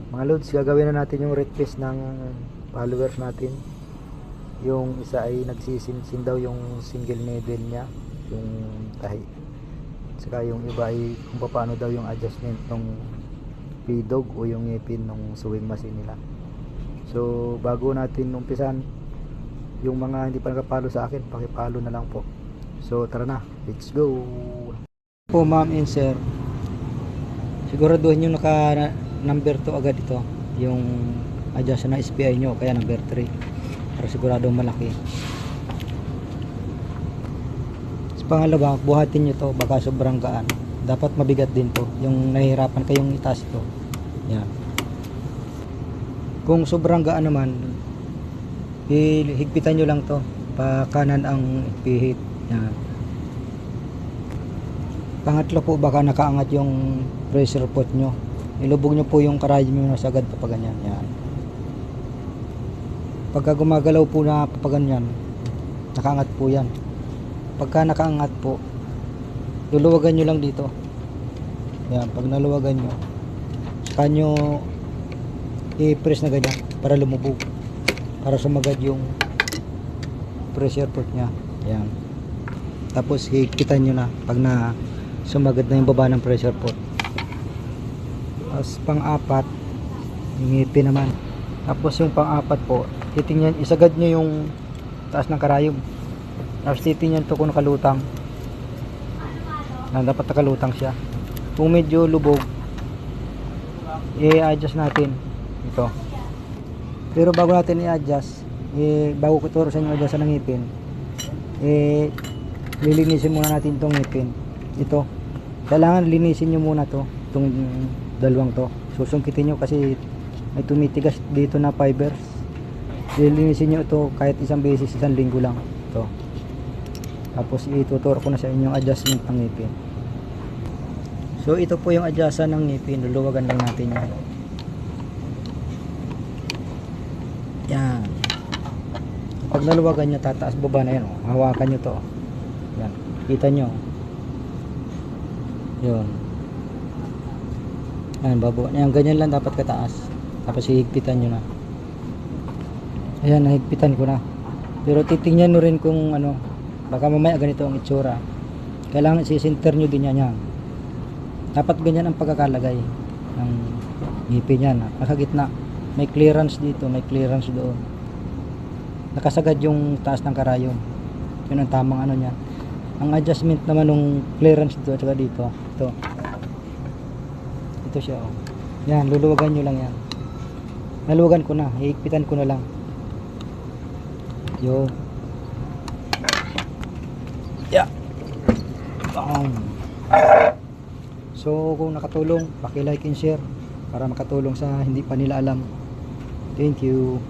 Mga loads, gagawin na natin yung request ng followers natin. Yung isa ay nagsisinsin daw yung single needle niya, yung tahi. Saka yung iba ay kung paano daw yung adjustment ng pidog o yung ngipin ng sewing machine nila. So bago natin umpisan, yung mga hindi pa nakapalo sa akin, pakipalo na lang po. So tara na, let's go po ma'am and sir. Siguraduhin nyo naka number 2 agad ito, yung adjust na SPI nyo, kaya number 3 para siguradong malaki. Sa pangalawa, buhatin nyo to, baka sobrang gaan, dapat mabigat din to, yung nahihirapan kayong itaas ito. Yan. Kung sobrang gaan naman, higpitan nyo lang to, pa kanan ang pihit. Yan. Pangatlo po, baka nakaangat yung pressure pot nyo, ilubog nyo po yung karayom nyo sa agad papaganyan. Yan. Pagka gumagalaw po na papaganyan, nakaangat po yan. Pagka nakaangat po, luluwagan nyo lang dito. Yan, pag naluwagan nyo, saka nyo i-press na ganyan para lumubog, para sumagad yung pressure pot nya. Yan. Tapos higpitan nyo na pag na sumagad na yung baba ng pressure pot. Tapos pang-apat, yung ngipin naman. Tapos yung pang-apat po, titingnan, isagad nyo yung taas ng karayom. Tapos titingnan to kung nakalutang. Dapat nakalutang siya. Kung medyo lubog, i-adjust natin ito. Pero bago natin i-adjust, bago ko turo sa inyo adjust ng ngipin, lilinisin muna natin itong ngipin. Ito, kailangan linisin nyo muna to, itong dalawang to. Susungkitin nyo kasi may tumitigas dito na fibers. Lilinisin nyo ito kahit isang beses, isang linggo lang ito. Tapos ituturo ko na sa inyo yung adjustment ng ngipin. So ito po yung adjustan ng ngipin, luluwagan lang natin yan. Yan. Pag naluwagan nyo, tataas baba na yan, oh. Hawakan nyo to. Yan, kita nyo. Yun. Ayan, babo. Ayan, ganyan lang dapat kataas. Tapos hihigpitan nyo na. Ayan, nahigpitan ko na. Pero titingnan nyo rin kung ano, baka mamaya ganito ang itsura. Kailangan sisinter nyo din yan. Dapat ganyan ang pagkakalagay ng ngipin yan. Nakagitna. May clearance dito, may clearance doon. Nakasagad yung taas ng karayom. Yun ang tamang ano niya. Ang adjustment naman ng clearance dito at saka dito. Ito siya, oh. Yan, luluwagan nyo lang yan. Naluwagan ko na, hihigpitan ko na lang. Yo. Yeah. So kung nakatulong, paki-like and share para makatulong sa hindi pa nila alam. Thank you.